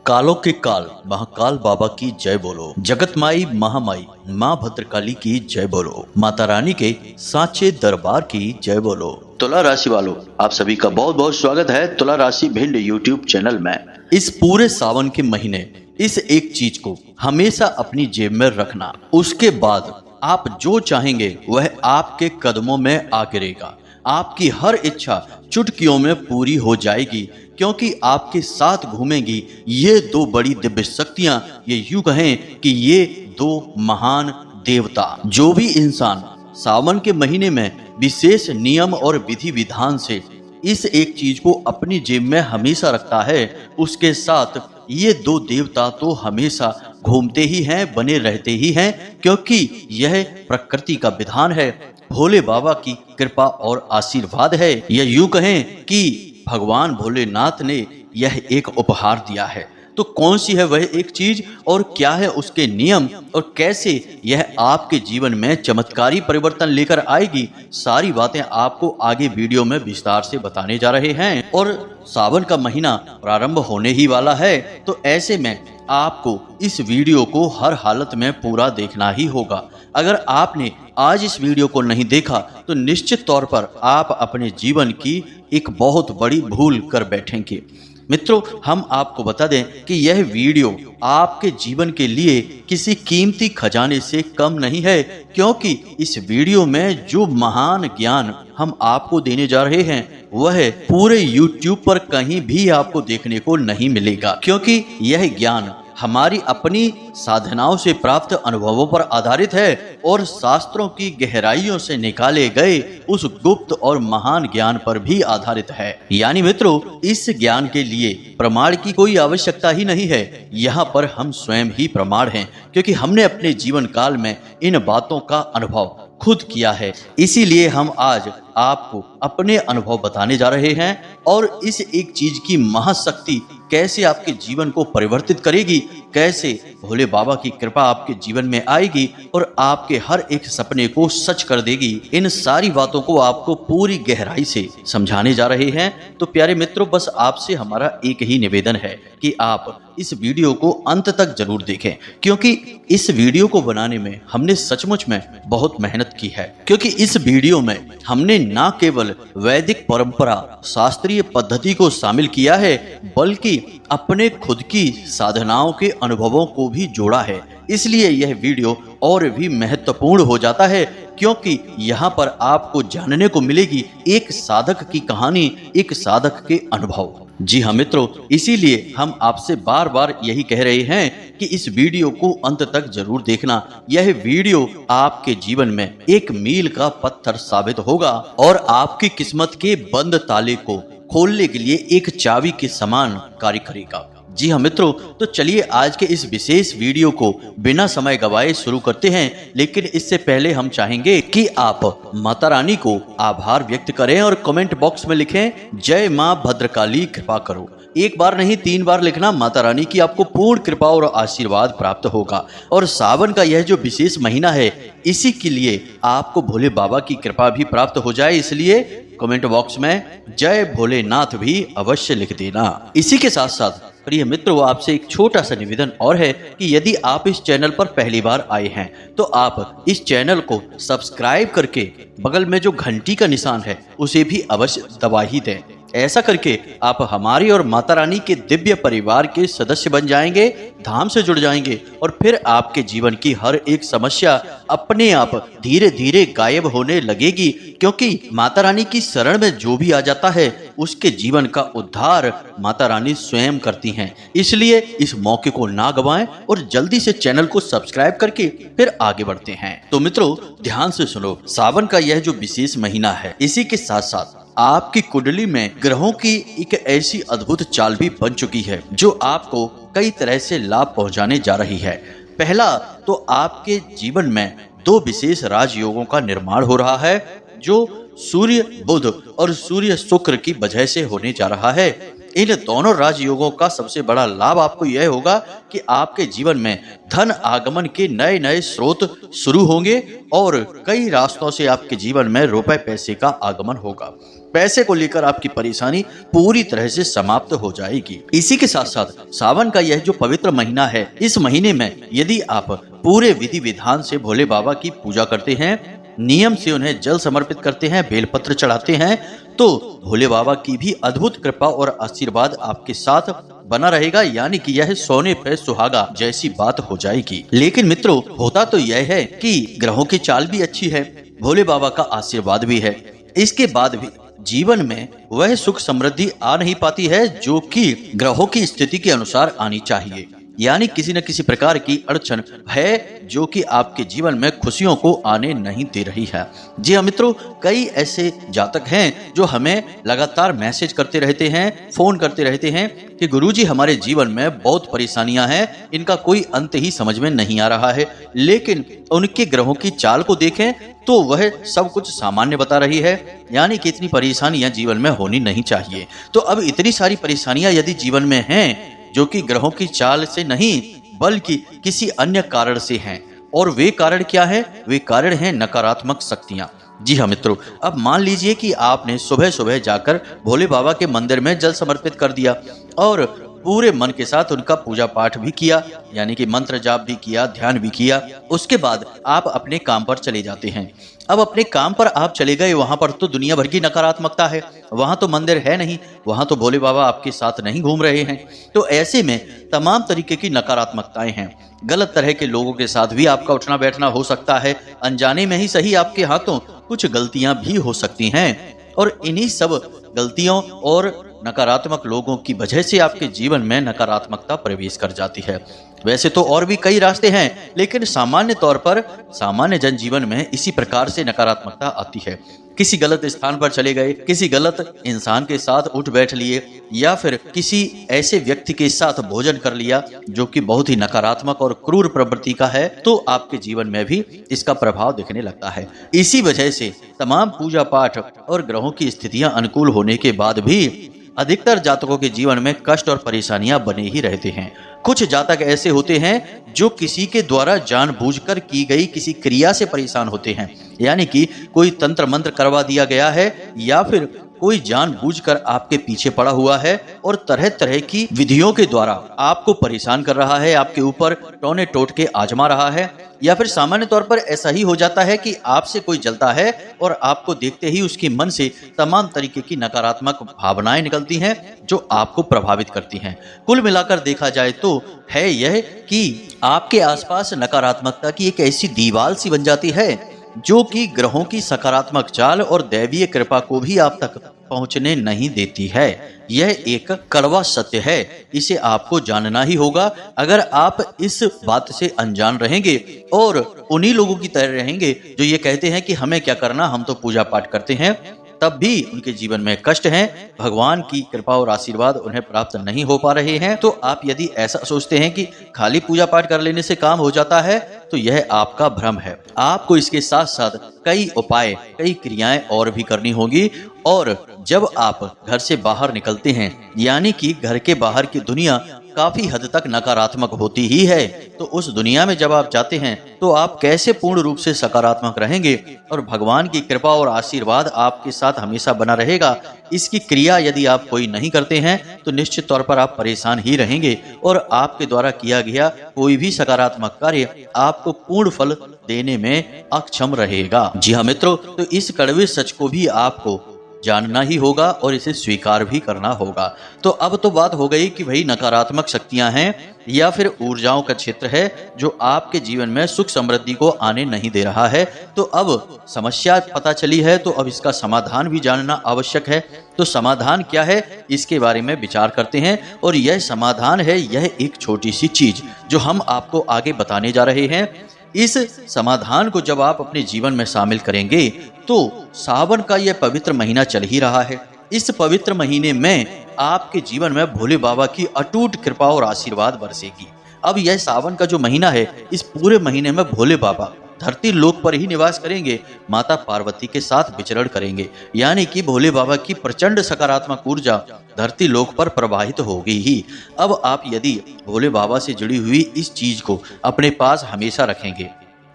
कालों के काल महाकाल बाबा की जय बोलो। जगत माई महामाई माँ भद्रकाली की जय बोलो। माता रानी के सांचे दरबार की जय बोलो। तुला राशि वालों, आप सभी का बहुत बहुत स्वागत है तुला राशि भिंड यूट्यूब चैनल में। इस पूरे सावन के महीने इस एक चीज को हमेशा अपनी जेब में रखना, उसके बाद आप जो चाहेंगे वह आपके कदमों में आ गिरेगा। आपकी हर इच्छा चुटकियों में पूरी हो जाएगी, क्योंकि आपके साथ घूमेंगी ये दो बड़ी दिव्य शक्तियां। ये यूं कहें कि ये दो महान देवता। जो भी इंसान सावन के महीने में विशेष नियम और विधि विधान से इस एक चीज को अपनी जेब में हमेशा रखता है, उसके साथ ये दो देवता तो हमेशा घूमते ही हैं, बने रहते ही हैं, क्योंकि यह प्रकृति का विधान है। भोले बाबा की कृपा और आशीर्वाद है। यह यूं कहें कि भगवान भोलेनाथ ने यह एक उपहार दिया है। तो कौन सी है वह एक चीज और क्या है उसके नियम और कैसे यह आपके जीवन में चमत्कारी परिवर्तन लेकर आएगी, सारी बातें आपको आगे वीडियो में विस्तार से बताने जा रहे हैं। और सावन का महीना प्रारंभ होने ही वाला है, तो ऐसे में आपको इस वीडियो को हर हालत में पूरा देखना ही होगा। अगर आपने आज इस वीडियो को नहीं देखा तो निश्चित तौर पर आप अपने जीवन की एक बहुत बड़ी भूल कर बैठेंगे। मित्रों, हम आपको बता दें कि यह वीडियो आपके जीवन के लिए किसी कीमती खजाने से कम नहीं है, क्योंकि इस वीडियो में जो महान ज्ञान हम आपको देने जा रहे हैं वह पूरे YouTube पर कहीं भी आपको देखने को नहीं मिलेगा, क्योंकि यह ज्ञान हमारी अपनी साधनाओं से प्राप्त अनुभवों पर आधारित है और शास्त्रों की गहराइयों से निकाले गए उस गुप्त और महान ज्ञान पर भी आधारित है। यानी मित्रों, इस ज्ञान के लिए प्रमाण की कोई आवश्यकता ही नहीं है। यहाँ पर हम स्वयं ही प्रमाण हैं, क्योंकि हमने अपने जीवन काल में इन बातों का अनुभव खुद किया है। इसीलिए हम आज आपको अपने अनुभव बताने जा रहे हैं और इस एक चीज की महाशक्ति कैसे आपके जीवन को परिवर्तित करेगी, कैसे भोले बाबा की कृपा आपके जीवन में आएगी और आपके हर एक सपने को सच कर देगी, इन सारी बातों को आपको पूरी गहराई से समझाने जा रहे हैं। तो प्यारे मित्रों, बस आपसे हमारा एक ही निवेदन है कि आप इस वीडियो को अंत तक जरूर देखें, क्योंकि इस वीडियो को बनाने में हमने सचमुच में बहुत मेहनत की है। क्योंकि इस वीडियो में हमने न केवल वैदिक परंपरा शास्त्रीय पद्धति को शामिल किया है, बल्कि अपने खुद की साधनाओं के अनुभवों को भी जोड़ा है। इसलिए यह वीडियो और भी महत्वपूर्ण हो जाता है, क्योंकि यहाँ पर आपको जानने को मिलेगी एक साधक की कहानी, एक साधक के अनुभव। जी हाँ मित्रों, इसीलिए हम आपसे बार बार यही कह रहे हैं कि इस वीडियो को अंत तक जरूर देखना। यह वीडियो आपके जीवन में एक मील का पत्थर साबित होगा और आपकी किस्मत के बंद ताले को खोलने के लिए एक चाबी के समान कार्य करेगा। जी हाँ मित्रों, तो चलिए आज के इस विशेष वीडियो को बिना समय गवाए शुरू करते हैं। लेकिन इससे पहले हम चाहेंगे कि आप माता रानी को आभार व्यक्त करें और कमेंट बॉक्स में लिखें, जय माँ भद्रकाली कृपा करो। एक बार नहीं 3 बार लिखना, माता रानी की आपको पूर्ण कृपा और आशीर्वाद प्राप्त होगा। और सावन का यह जो विशेष महीना है, इसी के लिए आपको भोले बाबा की कृपा भी प्राप्त हो जाए, इसलिए कमेंट बॉक्स में जय भोलेनाथ भी अवश्य लिख देना। इसी के साथ साथ प्रिय मित्रों, आपसे एक छोटा सा निवेदन और है कि यदि आप इस चैनल पर पहली बार आए हैं तो आप इस चैनल को सब्सक्राइब करके बगल में जो घंटी का निशान है उसे भी अवश्य दबा ही दें। ऐसा करके आप हमारी और माता रानी के दिव्य परिवार के सदस्य बन जाएंगे, धाम से जुड़ जाएंगे और फिर आपके जीवन की हर एक समस्या अपने आप धीरे धीरे गायब होने लगेगी, क्योंकि माता रानी की शरण में जो भी आ जाता है उसके जीवन का उद्धार माता रानी स्वयं करती हैं। इसलिए इस मौके को ना गवाएं और जल्दी से चैनल को सब्सक्राइब करके फिर आगे बढ़ते हैं। तो मित्रों, ध्यान से सुनो, सावन का यह जो विशेष महीना है, इसी के साथ साथ आपकी कुंडली में ग्रहों की एक ऐसी अद्भुत चाल भी बन चुकी है जो आपको कई तरह से लाभ पहुंचाने जा रही है। पहला तो आपके जीवन में 2 विशेष राजयोगों का निर्माण हो रहा है, जो सूर्य बुध और सूर्य शुक्र की वजह से होने जा रहा है। इन दोनों राजयोगों का सबसे बड़ा लाभ आपको यह होगा कि आपके जीवन में धन आगमन के नए नए स्रोत शुरू होंगे और कई रास्तों से आपके जीवन में रुपए पैसे का आगमन होगा। पैसे को लेकर आपकी परेशानी पूरी तरह से समाप्त हो जाएगी। इसी के साथ साथ सावन का यह जो पवित्र महीना है, इस महीने में यदि आप पूरे विधि विधान से भोले बाबा की पूजा करते हैं, नियम से उन्हें जल समर्पित करते हैं, बेलपत्र चढ़ाते हैं, तो भोले बाबा की भी अद्भुत कृपा और आशीर्वाद आपके साथ बना रहेगा। यानी कि यह सोने पे सुहागा जैसी बात हो जाएगी। लेकिन मित्रों, होता तो यह है कि ग्रहों की चाल भी अच्छी है, भोले बाबा का आशीर्वाद भी है, इसके बाद भी जीवन में वह सुख समृद्धि आ नहीं पाती है जो कि ग्रहों की स्थिति के अनुसार आनी चाहिए। यानी किसी न किसी प्रकार की अड़चन है जो कि आपके जीवन में खुशियों को आने नहीं दे रही है। जी हाँ मित्रों, कई ऐसे जातक हैं जो हमें लगातार मैसेज करते रहते हैं, फोन करते रहते हैं कि गुरुजी हमारे जीवन में बहुत परेशानियां हैं, इनका कोई अंत ही समझ में नहीं आ रहा है। लेकिन उनके ग्रहों की चाल को देखें तो वह सब कुछ सामान्य बता रही है, यानी कि इतनी परेशानियां जीवन में होनी नहीं चाहिए। तो अब इतनी सारी परेशानियां यदि जीवन में हैं जो कि ग्रहों की चाल से नहीं बल्कि किसी अन्य कारण से हैं, और वे कारण क्या है? वे कारण हैं नकारात्मक शक्तियां। जी हाँ मित्रों, अब मान लीजिए कि आपने सुबह सुबह जाकर भोले बाबा के मंदिर में जल समर्पित कर दिया और पूरे मन के साथ उनका पूजा पाठ भी किया, यानी कि मंत्र जाप भी किया, ध्यान भी किया। उसके बाद आप अपने काम पर चले जाते हैं। अब अपने काम पर आप चले गए, वहां पर तो दुनिया भर की नकारात्मकता है, वहां तो मंदिर है नहीं, वहां तो भोले बाबा आपके साथ नहीं घूम रहे हैं। तो ऐसे में तमाम तरीके की नकारात्मकताएं हैं। गलत तरह के लोगों के साथ भी आपका उठना बैठना हो सकता है, अनजाने में ही सही आपके हाथों कुछ गलतियां भी हो सकती हैं, और इन्हीं सब गलतियों और नकारात्मक लोगों की वजह से आपके जीवन में नकारात्मकता प्रवेश कर जाती है। वैसे तो और भी कई रास्ते हैं, लेकिन सामान्य तौर पर सामान्य जनजीवन में इसी प्रकार से नकारात्मकता आती है। किसी गलत स्थान पर चले गए, किसी गलत इंसान के साथ उठ बैठ लिए, या फिर किसी ऐसे व्यक्ति के साथ भोजन कर लिया जो कि बहुत ही नकारात्मक और क्रूर प्रवृत्ति का है, तो आपके जीवन में भी इसका प्रभाव दिखने लगता है। इसी वजह से तमाम पूजा पाठ और ग्रहों की स्थितियां अनुकूल होने के बाद भी अधिकतर जातकों के जीवन में कष्ट और परेशानियां बने ही रहते हैं। कुछ जातक ऐसे होते हैं जो किसी के द्वारा जानबूझकर की गई किसी क्रिया से परेशान होते हैं, यानी कि कोई तंत्र मंत्र करवा दिया गया है, या फिर कोई जानबूझकर आपके पीछे पड़ा हुआ है और तरह तरह की विधियों के द्वारा आपको परेशान कर रहा है, आपके ऊपर टोने टोटके आजमा रहा है। या फिर सामान्य तौर पर ऐसा ही हो जाता है कि आपसे कोई जलता है और आपको देखते ही उसके मन से तमाम तरीके की नकारात्मक भावनाएं निकलती हैं जो आपको प्रभावित करती हैं। कुल मिलाकर देखा जाए तो है यह कि आपके आसपास नकारात्मकता की एक ऐसी दीवार सी बन जाती है जो कि ग्रहों की सकारात्मक चाल और दैवीय कृपा को भी आप तक पहुंचने नहीं देती है। यह एक कड़वा सत्य है, इसे आपको जानना ही होगा। अगर आप इस बात से अनजान रहेंगे और उन्हीं लोगों की तरह रहेंगे जो ये कहते हैं कि हमें क्या करना, हम तो पूजा पाठ करते हैं, तब भी उनके जीवन में कष्ट हैं, भगवान की कृपा और आशीर्वाद उन्हें प्राप्त नहीं हो पा रहे हैं, तो आप यदि ऐसा सोचते हैं कि खाली पूजा पाठ कर लेने से काम हो जाता है, तो यह आपका भ्रम है। आपको इसके साथ साथ कई उपाय, कई क्रियाएं और भी करनी होगी। और जब आप घर से बाहर निकलते हैं, यानी कि घर के बाहर की दुनिया काफी हद तक नकारात्मक होती ही है, तो उस दुनिया में जब आप जाते हैं तो आप कैसे पूर्ण रूप से सकारात्मक रहेंगे और भगवान की कृपा और आशीर्वाद आपके साथ हमेशा बना रहेगा, इसकी क्रिया यदि आप कोई नहीं करते हैं तो निश्चित तौर पर आप परेशान ही रहेंगे और आपके द्वारा किया गया कोई भी सकारात्मक कार्य आपको पूर्ण फल देने में अक्षम रहेगा। जी हाँ मित्रों, तो इस कड़वे सच को भी आपको जानना ही होगा और इसे स्वीकार भी करना होगा। तो अब तो बात हो गई कि भाई नकारात्मक शक्तियां हैं या फिर ऊर्जाओं का क्षेत्र है जो आपके जीवन में सुख समृद्धि को आने नहीं दे रहा है। तो अब समस्या पता चली है, तो अब इसका समाधान भी जानना आवश्यक है। तो समाधान क्या है, इसके बारे में विचार करते हैं। और यह समाधान है, यह एक छोटी सी चीज जो हम आपको आगे बताने जा रहे हैं। इस समाधान को जब आप अपने जीवन में शामिल करेंगे तो सावन का यह पवित्र महीना चल ही रहा है। इस पवित्र महीने में आपके जीवन में भोले बाबा की अटूट कृपा और आशीर्वाद बरसेगी। अब यह सावन का जो महीना है, इस पूरे महीने में भोले बाबा धरती लोक पर ही निवास करेंगे, माता पार्वती के साथ विचरण करेंगे। यानी कि भोले बाबा की प्रचंड सकारात्मक ऊर्जा धरती लोक पर प्रवाहित होगी ही। अब आप यदि भोले बाबा से जुड़ी हुई इस चीज को अपने पास हमेशा रखेंगे,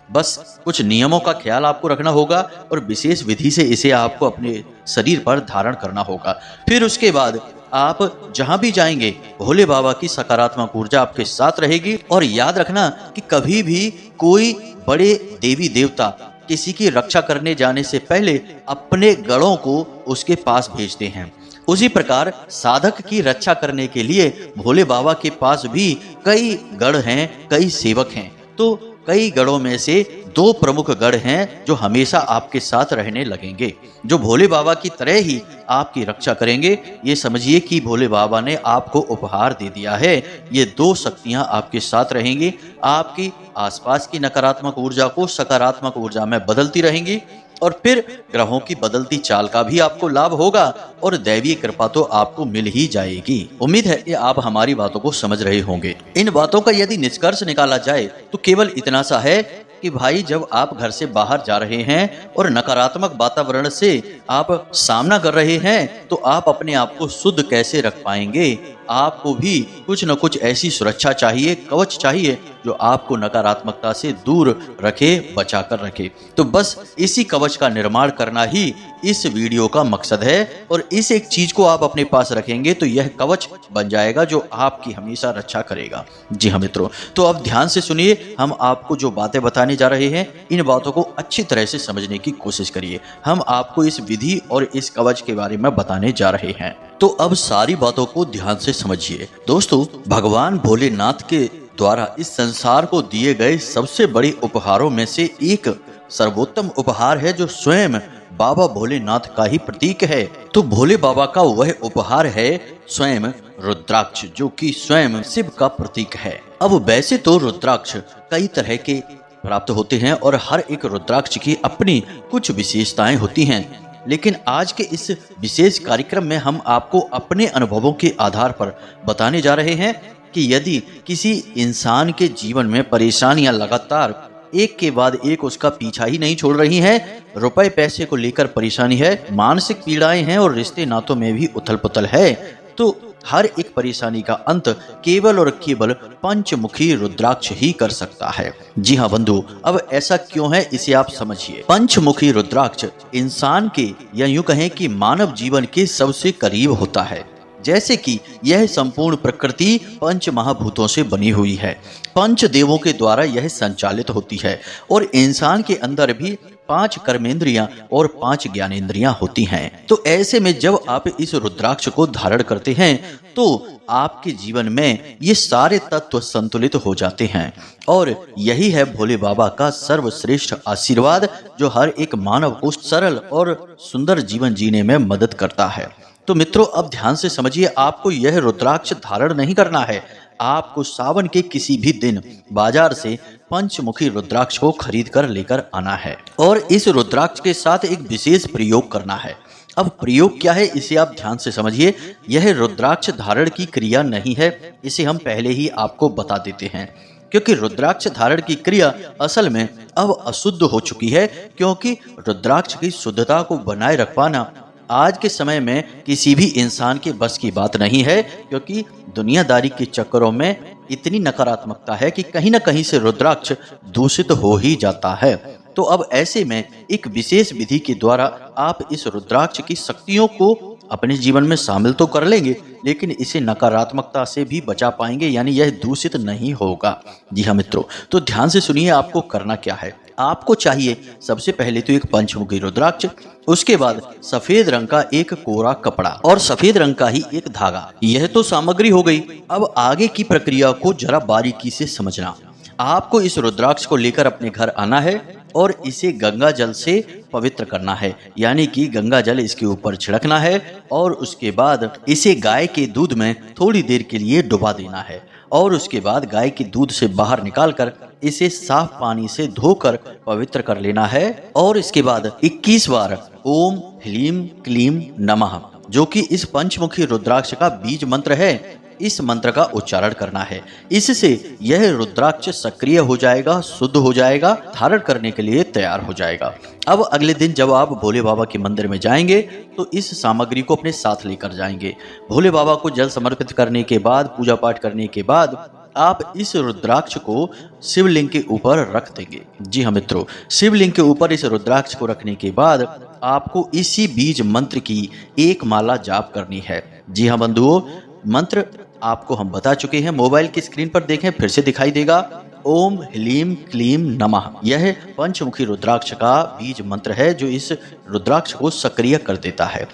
बस कुछ नियमों का ख्याल आपको रखना होगा और विशेष विधि से इसे आपको अपने शरीर पर धारण करना होगा। फिर उसके बाद आप जहां भी जाएंगे भोले बाबा की सकारात्मक ऊर्जा आपके साथ रहेगी। और याद रखना कि कभी भी कोई बड़े देवी देवता किसी की रक्षा करने जाने से पहले अपने गणों को उसके पास भेजते हैं। उसी प्रकार साधक की रक्षा करने के लिए भोले बाबा के पास भी कई गण हैं, कई सेवक हैं। तो कई गणों में से 2 प्रमुख गण हैं जो हमेशा आपके साथ रहने लगेंगे, जो भोले बाबा की तरह ही आपकी रक्षा करेंगे। ये समझिए कि भोले बाबा ने आपको उपहार दे दिया है। ये 2 शक्तियां आपके साथ रहेंगी, आपकी आसपास की नकारात्मक ऊर्जा को सकारात्मक ऊर्जा में बदलती रहेंगी और फिर ग्रहों की बदलती चाल का भी आपको लाभ होगा और दैवीय कृपा तो आपको मिल ही जाएगी। उम्मीद है कि आप हमारी बातों को समझ रहे होंगे। इन बातों का यदि निष्कर्ष निकाला जाए तो केवल इतना सा है कि भाई जब आप घर से बाहर जा रहे हैं और नकारात्मक वातावरण से आप सामना कर रहे हैं तो आप अपने आप को शुद्ध कैसे रख पाएंगे। आपको भी कुछ न कुछ ऐसी सुरक्षा चाहिए, कवच चाहिए जो आपको नकारात्मकता से दूर रखे, बचा कर रखे। तो बस इसी कवच का निर्माण करना ही इस वीडियो का मकसद है और इस एक चीज को आप अपने पास रखेंगे तो यह कवच बन जाएगा जो आपकी हमेशा रक्षा करेगा। जी हाँ मित्रों, तो अब ध्यान से सुनिए। हम आपको जो बातें बताने जा रहे हैं इन बातों को अच्छी तरह से समझने की कोशिश करिए। हम आपको इस विधि और इस कवच के बारे में बताने जा रहे हैं, तो अब सारी बातों को ध्यान से समझिए। दोस्तों, भगवान भोलेनाथ के द्वारा इस संसार को दिए गए सबसे बड़े उपहारों में से एक सर्वोत्तम उपहार है जो स्वयं बाबा भोलेनाथ का ही प्रतीक है। तो भोले बाबा का वह उपहार है स्वयं रुद्राक्ष, जो कि स्वयं शिव का प्रतीक है। अब वैसे तो रुद्राक्ष कई तरह के प्राप्त होते हैं और हर एक रुद्राक्ष की अपनी कुछ विशेषताएं होती हैं, लेकिन आज के इस विशेष कार्यक्रम में हम आपको अपने अनुभवों के आधार पर बताने जा रहे हैं कि यदि किसी इंसान के जीवन में परेशानियां लगातार एक के बाद एक उसका पीछा ही नहीं छोड़ रही हैं, रुपए पैसे को लेकर परेशानी है, मानसिक पीड़ाएं हैं और रिश्ते नातों में भी उथल पुथल है, तो हर एक परेशानी का अंत केवल और केवल पंचमुखी रुद्राक्ष ही कर सकता है। जी हाँ बंधु, अब ऐसा क्यों है इसे आप समझिए। पंचमुखी रुद्राक्ष इंसान के या यूं कहें कि मानव जीवन के सबसे करीब होता है। जैसे कि यह संपूर्ण प्रकृति पंच महाभूतों से बनी हुई है, पंच देवों के द्वारा यह संचालित होती है और इंसान के अंदर भी 5 कर्मेंद्रियां और 5 ज्ञानेंद्रियां होती हैं। तो ऐसे में जब आप इस रुद्राक्ष को धारण करते हैं तो आपके जीवन में ये सारे तत्व संतुलित हो जाते हैं और यही है भोले बाबा का सर्वश्रेष्ठ आशीर्वाद जो हर एक मानव को सरल और सुंदर जीवन जीने में मदद करता है। तो मित्रों, अब ध्यान से समझिए, आपको यह रुद्राक्ष धारण नहीं करना है। आपको सावन के किसी भी दिन बाजार से पंचमुखी रुद्राक्ष को खरीद कर लेकर आना है और इस रुद्राक्ष के साथ एक विशेष प्रयोग करना है। अब प्रयोग क्या है इसे आप ध्यान से समझिए। यह रुद्राक्ष धारण की क्रिया नहीं है, इसे हम पहले ही आपको बता देते हैं, क्योंकि रुद्राक्ष धारण की क्रिया असल में अब अशुद्ध हो चुकी है, क्योंकि रुद्राक्ष की शुद्धता को बनाए रख पाना आज के समय में किसी भी इंसान के बस की बात नहीं है, क्योंकि दुनियादारी के चक्करों में इतनी नकारात्मकता है कि कहीं ना कहीं से रुद्राक्ष दूषित हो ही जाता है। तो अब ऐसे में एक विशेष विधि के द्वारा आप इस रुद्राक्ष की शक्तियों को अपने जीवन में शामिल तो कर लेंगे, लेकिन इसे नकारात्मकता से भी बचा पाएंगे, यानी यह दूषित नहीं होगा। जी हाँ मित्रों, तो ध्यान से सुनिए आपको करना क्या है। आपको चाहिए सबसे पहले तो एक पंचमुखी रुद्राक्ष, उसके बाद सफेद रंग का एक कोरा कपड़ा और सफेद रंग का ही एक धागा। यह तो सामग्री हो गई। अब आगे की प्रक्रिया को जरा बारीकी से समझना। आपको इस रुद्राक्ष को लेकर अपने घर आना है और इसे गंगा जल से पवित्र करना है, यानी कि गंगा जल इसके ऊपर छिड़कना है और उसके बाद इसे गाय के दूध में थोड़ी देर के लिए डुबा देना है और उसके बाद गाय के दूध से बाहर निकालकर इसे साफ पानी से धोकर पवित्र कर लेना है और इसके बाद 21 बार ओम ह्लीम क्लीम नमः, जो कि इस पंचमुखी रुद्राक्ष का बीज मंत्र है, इस मंत्र का उच्चारण करना है। इससे यह रुद्राक्ष सक्रिय हो जाएगा, शुद्ध हो जाएगा, धारण करने के लिए तैयार हो जाएगा। अब अगले दिन जब आप भोले बाबा के मंदिर में जाएंगे तो इस सामग्री को अपने साथ लेकर जाएंगे। भोले बाबा को जल समर्पित करने के बाद, पूजा पाठ करने के बाद आप इस रुद्राक्ष को शिवलिंग के ऊपर रख देंगे। जी हाँ मित्रों, शिवलिंग के ऊपर इस रुद्राक्ष को रखने के बाद आपको इसी बीज मंत्र की एक माला जाप करनी है। जी हाँ बंधुओं, मंत्र आपको हम बता चुके हैं, मोबाइल की स्क्रीन पर देखें, फिर से दिखाई देगा। ओम ह्लीम क्लीम नमः, यह पंचमुखी रुद्राक्ष का बीज मंत्र है जो इस रुद्राक्ष को सक्रिय कर देता है।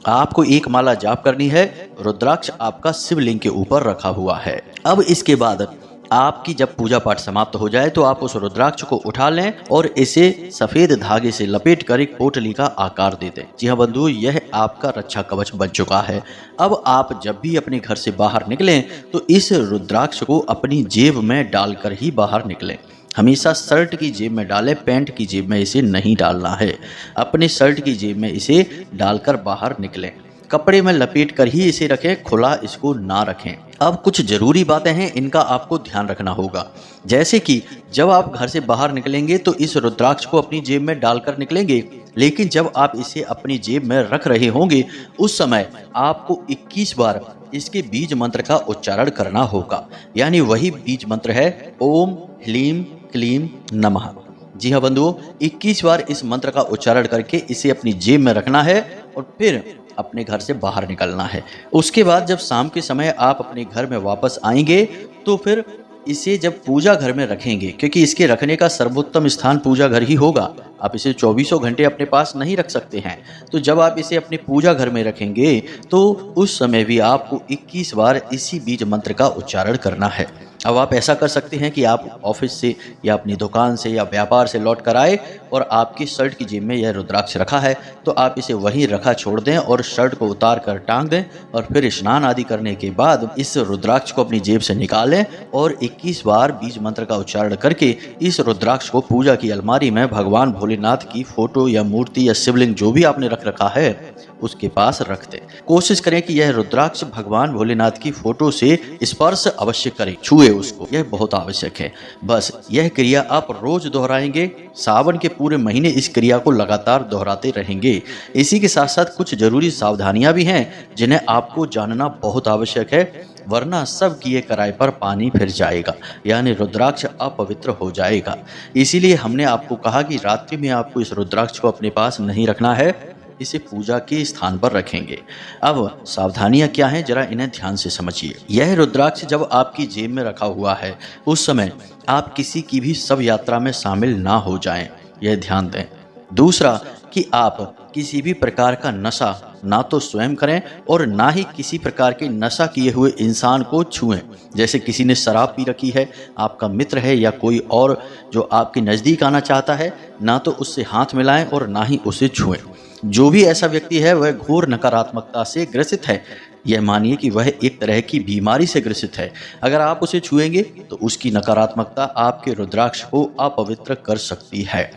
आपको एक माला जाप करनी है। रुद्राक्ष आपका शिवलिंग के ऊपर रखा हुआ है। अब इसके बाद आपकी जब पूजा पाठ समाप्त हो जाए तो आप उस रुद्राक्ष को उठा लें और इसे सफेद धागे से लपेटकर एक पोटली का आकार दे दें। जी हाँ बंधु, यह आपका रक्षा कवच बन चुका है। अब आप जब भी अपने घर से बाहर निकलें तो इस रुद्राक्ष को अपनी जेब में डालकर ही बाहर निकलें। हमेशा शर्ट की जेब में डालें, पैंट की जेब में इसे नहीं डालना है। अपने शर्ट की जेब में इसे डालकर बाहर निकलें। कपड़े में लपेट कर ही इसे रखें, खुला इसको ना रखें। अब कुछ जरूरी बातें हैं, इनका आपको ध्यान रखना होगा। जैसे कि जब आप घर से बाहर निकलेंगे तो इस रुद्राक्ष को अपनी जेब में डालकर निकलेंगे, लेकिन जब आप इसे अपनी जेब में रख रहे होंगे उस समय आपको 21 बार इसके बीज मंत्र का उच्चारण करना होगा। यानी वही बीज मंत्र है ओम ह्लीम क्लीम नमः। जी हाँ बंधुओं, 21 बार इस मंत्र का उच्चारण करके इसे अपनी जेब में रखना है और फिर अपने घर से बाहर निकलना है। उसके बाद जब शाम के समय आप अपने घर में वापस आएंगे तो फिर इसे जब पूजा घर में रखेंगे, क्योंकि इसके रखने का सर्वोत्तम स्थान पूजा घर ही होगा, आप इसे 24 घंटे अपने पास नहीं रख सकते हैं। तो जब आप इसे अपने पूजा घर में रखेंगे तो उस समय भी आपको 21 बार इसी बीज मंत्र का उच्चारण करना है। अब आप ऐसा कर सकते हैं कि आप ऑफिस से या अपनी दुकान से या व्यापार से लौट कर आए और आपकी शर्ट की जेब में यह रुद्राक्ष रखा है तो आप इसे वहीं रखा छोड़ दें और शर्ट को उतार कर टांग दें और फिर स्नान आदि करने के बाद इस रुद्राक्ष को अपनी जेब से निकालें और 21 बार बीज मंत्र का उच्चारण करके इस रुद्राक्ष को पूजा की अलमारी में भगवान भोलेनाथ की फोटो या मूर्ति या शिवलिंग जो भी आपने रख रखा है उसके पास रख दें। कोशिश करें कि यह रुद्राक्ष भगवान भोलेनाथ की फोटो से स्पर्श अवश्य करें, छुए उसको, यह बहुत आवश्यक है। बस यह क्रिया आप रोज दोहराएंगे। सावन के पूरे महीने इस क्रिया को लगातार दोहराते रहेंगे। इसी के साथ साथ कुछ जरूरी सावधानियां भी हैं जिन्हें आपको जानना बहुत आवश्यक है, वरना सब किए कराए पर पानी फिर जाएगा, यानी रुद्राक्ष अपवित्र हो जाएगा। इसीलिए हमने आपको कहा कि रात्रि में आपको इस रुद्राक्ष को अपने पास नहीं रखना है, इसे पूजा के स्थान पर रखेंगे। अब सावधानियां क्या हैं, जरा इन्हें ध्यान से समझिए। यह रुद्राक्ष जब आपकी जेब में रखा हुआ है उस समय आप किसी की भी शव यात्रा में शामिल ना हो जाएं, यह ध्यान दें। दूसरा कि आप किसी भी प्रकार का नशा ना तो स्वयं करें और ना ही किसी प्रकार के नशा किए हुए इंसान को छुएं। जैसे किसी ने शराब पी रखी है, आपका मित्र है या कोई और जो आपके नज़दीक आना चाहता है, ना तो उससे हाथ मिलाएं और ना ही उसे छुएं। जो भी ऐसा व्यक्ति है वह घोर नकारात्मकता से ग्रसित है। यह मानिए कि वह एक तरह की बीमारी से ग्रसित है। अगर आप उसे छुएंगे तो उसकी नकारात्मकता आपके रुद्राक्ष को अपवित्र कर सकती है,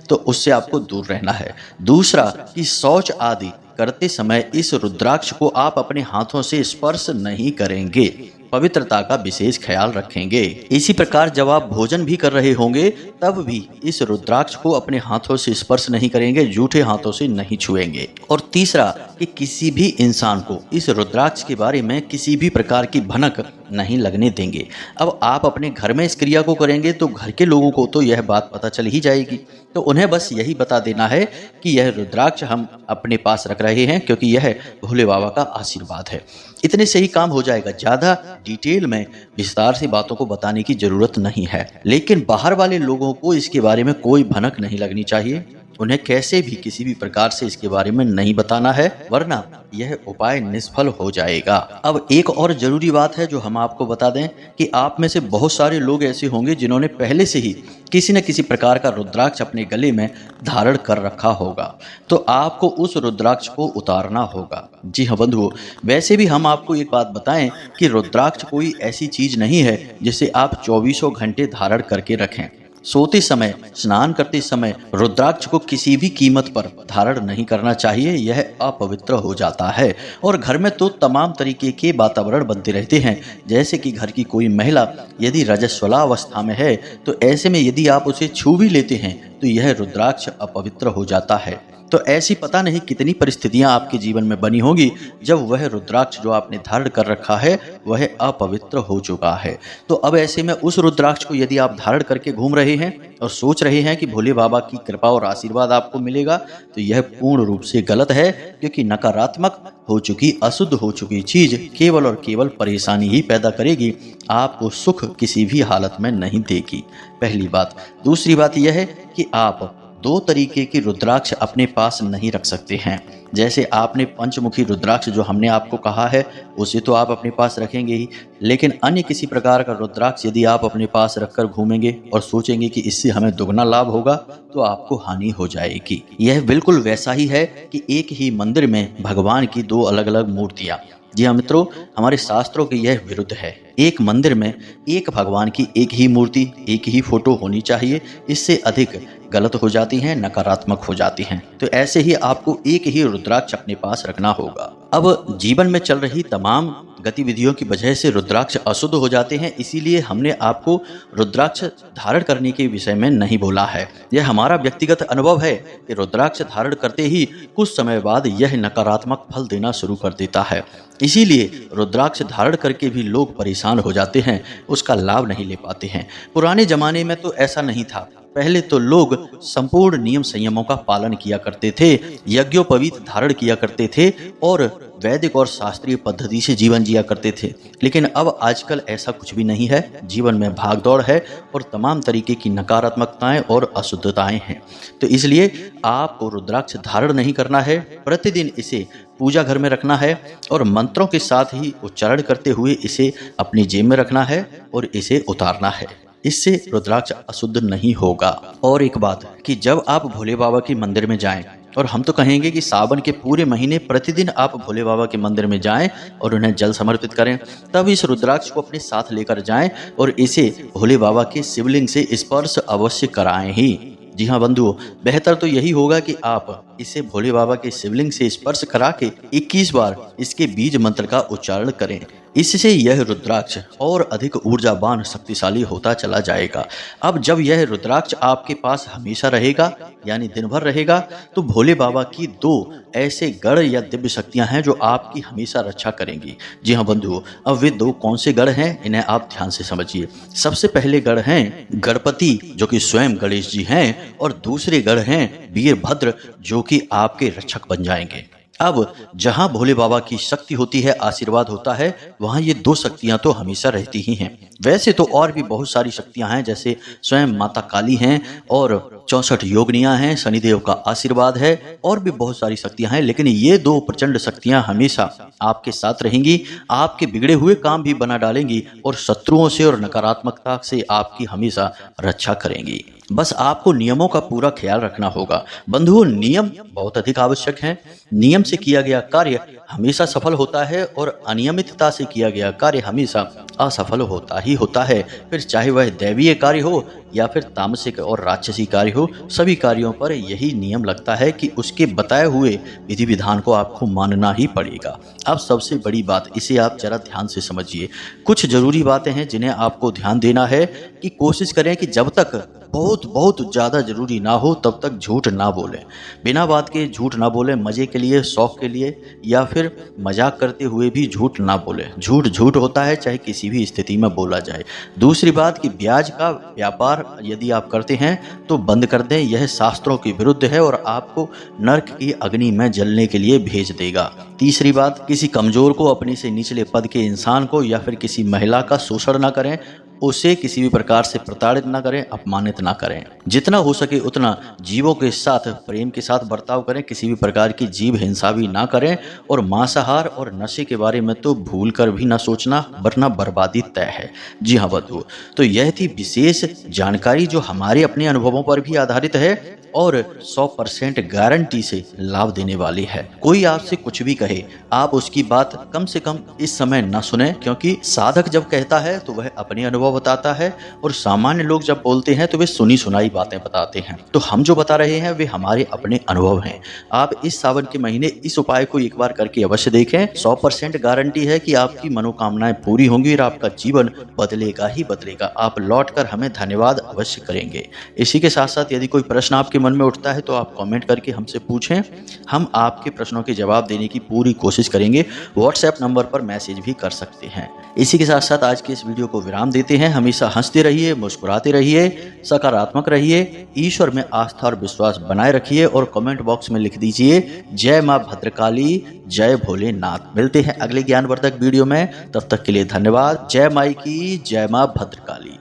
तो उससे आपको दूर रहना है। दूसरा कि शौच आदि करते समय इस रुद्राक्ष को आप अपने हाथों से स्पर्श नहीं करेंगे, पवित्रता का विशेष ख्याल रखेंगे। इसी प्रकार जब आप भोजन भी कर रहे होंगे तब भी इस रुद्राक्ष को अपने हाथों से स्पर्श नहीं करेंगे, जूठे हाथों से नहीं छुएंगे। और तीसरा कि किसी भी इंसान को इस रुद्राक्ष के बारे में किसी भी प्रकार की भनक नहीं लगने देंगे। अब आप अपने घर में इस क्रिया को करेंगे तो घर के लोगों को तो यह बात पता चल ही जाएगी, तो उन्हें बस यही बता देना है कि यह रुद्राक्ष हम अपने पास रख रहे हैं क्योंकि यह भोले बाबा का आशीर्वाद है। इतने से ही काम हो जाएगा। ज़्यादा डिटेल में विस्तार से बातों को बताने की जरूरत नहीं है। लेकिन बाहर वाले लोगों को इसके बारे में कोई भनक नहीं लगनी चाहिए। उन्हें कैसे भी किसी भी प्रकार से इसके बारे में नहीं बताना है, वरना यह उपाय निष्फल हो जाएगा। अब एक और जरूरी बात है जो हम आपको बता दें कि आप में से बहुत सारे लोग ऐसे होंगे जिन्होंने पहले से ही किसी न किसी प्रकार का रुद्राक्ष अपने गले में धारण कर रखा होगा, तो आपको उस रुद्राक्ष को उतारना होगा। जी हाँ बंधुओं, वैसे भी हम आपको एक बात बताएं कि रुद्राक्ष कोई ऐसी चीज नहीं है जिसे आप 24 घंटे धारण करके रखें। सोते समय, स्नान करते समय रुद्राक्ष को किसी भी कीमत पर धारण नहीं करना चाहिए, यह अपवित्र हो जाता है। और घर में तो तमाम तरीके के वातावरण बनते रहते हैं, जैसे कि घर की कोई महिला यदि रजस्वला अवस्था में है तो ऐसे में यदि आप उसे छू भी लेते हैं तो यह रुद्राक्ष अपवित्र हो जाता है। तो ऐसी पता नहीं कितनी परिस्थितियां आपके जीवन में बनी होगी जब वह रुद्राक्ष जो आपने धारण कर रखा है वह अपवित्र हो चुका है। तो अब ऐसे में उस रुद्राक्ष को यदि आप धारण करके घूम रहे हैं और सोच रहे हैं कि भोले बाबा की कृपा और आशीर्वाद आपको मिलेगा, तो यह पूर्ण रूप से गलत है, क्योंकि नकारात्मक हो चुकी, अशुद्ध हो चुकी चीज केवल और केवल परेशानी ही पैदा करेगी, आपको सुख किसी भी हालत में नहीं देगी। पहली बात। दूसरी बात यह है कि आप दो तरीके की रुद्राक्ष अपने पास नहीं रख सकते हैं। जैसे आपने पंचमुखी रुद्राक्ष जो हमने आपको कहा है उसे तो आप अपने पास रखेंगे ही, लेकिन अन्य किसी प्रकार का रुद्राक्ष यदि आप अपने पास रखकर घूमेंगे और सोचेंगे कि इससे हमें दुगना लाभ होगा तो आपको हानि हो जाएगी। यह बिल्कुल वैसा ही है कि एक ही मंदिर में भगवान की दो अलग अलग मूर्तियां। जी हाँ मित्रों, हमारे शास्त्रों के यह विरुद्ध है। एक मंदिर में एक भगवान की एक ही मूर्ति, एक ही फोटो होनी चाहिए, इससे अधिक गलत हो जाती हैं, नकारात्मक हो जाती हैं। तो ऐसे ही आपको एक ही रुद्राक्ष अपने पास रखना होगा। अब जीवन में चल रही तमाम गतिविधियों की वजह से रुद्राक्ष अशुद्ध हो जाते हैं, इसीलिए हमने आपको रुद्राक्ष धारण करने के विषय में नहीं बोला है। यह हमारा व्यक्तिगत अनुभव है कि रुद्राक्ष धारण करते ही कुछ समय बाद यह नकारात्मक फल देना शुरू कर देता है, इसीलिए रुद्राक्ष धारण करके भी लोग परेशान हो जाते हैं, उसका लाभ नहीं ले पाते हैं। पुराने जमाने में तो ऐसा नहीं था। पहले तो लोग संपूर्ण नियम संयमों का पालन किया करते थे, यज्ञोपवीत धारण किया करते थे और वैदिक और शास्त्रीय पद्धति से जीवन जिया करते थे। लेकिन अब आजकल ऐसा कुछ भी नहीं है। जीवन में भागदौड़ है और तमाम तरीके की नकारात्मकताएं और अशुद्धताएं हैं। तो इसलिए आपको रुद्राक्ष धारण नहीं करना है, प्रतिदिन इसे पूजा घर में रखना है और मंत्रों के साथ ही उच्चारण करते हुए इसे अपनी जेब में रखना है और इसे उतारना है। इससे रुद्राक्ष अशुद्ध नहीं होगा। और एक बात कि जब आप भोले बाबा के मंदिर में जाएं, और हम तो कहेंगे कि सावन के पूरे महीने प्रतिदिन आप भोले बाबा के मंदिर में जाएं और उन्हें जल समर्पित करें, तब इस रुद्राक्ष को अपने साथ लेकर जाएं और इसे भोले बाबा के शिवलिंग से स्पर्श अवश्य कराएं ही। जी हाँ बंधुओं, बेहतर तो यही होगा कि आप इसे भोले बाबा के शिवलिंग से स्पर्श करा के 21 बार इसके बीज मंत्र का उच्चारण करें। इससे यह रुद्राक्ष और अधिक ऊर्जावान शक्तिशाली होता चला जाएगा। अब जब यह रुद्राक्ष आपके पास हमेशा रहेगा, यानी दिन भर रहेगा, तो भोले बाबा की दो ऐसे गढ़ या दिव्य शक्तियां हैं जो आपकी हमेशा रक्षा करेंगी। जी हाँ बंधुओं, अब वे दो कौन से गढ़ हैं इन्हें आप ध्यान से समझिए। सबसे पहले गढ़ हैं गणपति जो कि स्वयं गणेश जी हैं, और दूसरे गढ़ हैं वीरभद्र जो कि आपके रक्षक बन जाएंगे। अब जहां भोले बाबा की शक्ति होती है, आशीर्वाद होता है, वहां ये दो शक्तियां तो हमेशा रहती ही हैं। वैसे तो और भी बहुत सारी शक्तियां हैं, जैसे स्वयं माता काली हैं और 64 योगिनियां हैं, शनिदेव का आशीर्वाद है, और भी बहुत सारी शक्तियां हैं। लेकिन ये दो प्रचंड शक्तियां हमेशा आपके साथ रहेंगी, आपके बिगड़े हुए काम भी बना डालेंगी और शत्रुओं से और नकारात्मकता से आपकी हमेशा रक्षा करेंगी। बस आपको नियमों का पूरा ख्याल रखना होगा। बंधुओं, नियम बहुत अधिक आवश्यक हैं। नियम से किया गया कार्य हमेशा सफल होता है और अनियमितता से किया गया कार्य हमेशा असफल होता ही होता है। फिर चाहे वह दैवीय कार्य हो या फिर तामसिक और राक्षसी कार्य हो, सभी कार्यों पर यही नियम लगता है कि उसके बताए हुए विधि विधान को आपको मानना ही पड़ेगा। अब सबसे बड़ी बात, इसे आप जरा ध्यान से समझिए। कुछ जरूरी बातें हैं जिन्हें आपको ध्यान देना है कि कोशिश करें कि जब तक बहुत ज़्यादा जरूरी ना हो तब तक झूठ ना बोलें। बिना बात के झूठ ना बोलें, मज़े के लिए, शौक के लिए या फिर मजाक करते हुए भी झूठ ना बोलें। झूठ झूठ होता है, चाहे किसी भी स्थिति में बोला जाए। दूसरी बात कि ब्याज का व्यापार यदि आप करते हैं तो बंद कर दें, यह शास्त्रों के विरुद्ध है और आपको नरक की अग्नि में जलने के लिए भेज देगा। तीसरी बात, किसी कमजोर को, अपने से निचले पद के इंसान को या फिर किसी महिला का शोषण ना करें, उसे किसी भी प्रकार से प्रताड़ित ना करें, अपमानित ना करें। जितना हो सके उतना जीवों के साथ प्रेम के साथ बर्ताव करें, किसी भी प्रकार की जीव हिंसा भी ना करें, और मांसाहार और नशे के बारे में तो भूल कर भी ना सोचना, वरना बर्बादी तय है। जी हाँ बंधुओं, तो यह थी विशेष जानकारी जो हमारे अपने अनुभवों पर भी आधारित है। और 100% गारंटी से लाभ देने वाली है। कोई आपसे कुछ भी कहे, आप उसकी बात कम से कम इस समय न सुने, क्योंकि साधक जब कहता है तो वह अपने अनुभव बताता है और सामान्य लोग जब बोलते हैं तो वे सुनी सुनाई बातें बताते हैं। तो हम जो बता रहे हैं वे हमारे अपने अनुभव हैं। आप इस सावन के महीने इस उपाय को एक बार करके अवश्य देखें। 100% गारंटी है कि आपकी मनोकामनाएं पूरी होंगी और आपका जीवन बदलेगा ही बदलेगा। आप लौटकर हमें धन्यवाद अवश्य करेंगे। इसी के साथ साथ यदि कोई प्रश्न आपके मन में उठता है तो आप कमेंट करके हमसे पूछें, हम आपके प्रश्नों के जवाब देने की पूरी कोशिश करेंगे। व्हाट्सएप नंबर पर मैसेज भी कर सकते हैं। इसी के साथ साथ आज के इस वीडियो को विराम देते हैं। हमेशा हंसते रहिए, मुस्कुराते रहिए, सकारात्मक रहिए, ईश्वर में आस्था और विश्वास बनाए रखिए और कमेंट बॉक्स में लिख दीजिए जय मां भद्रकाली, जय भोलेनाथ। मिलते हैं अगले ज्ञानवर्धक वीडियो में, तब तक के लिए धन्यवाद। जय माई की, जय मां भद्रकाली।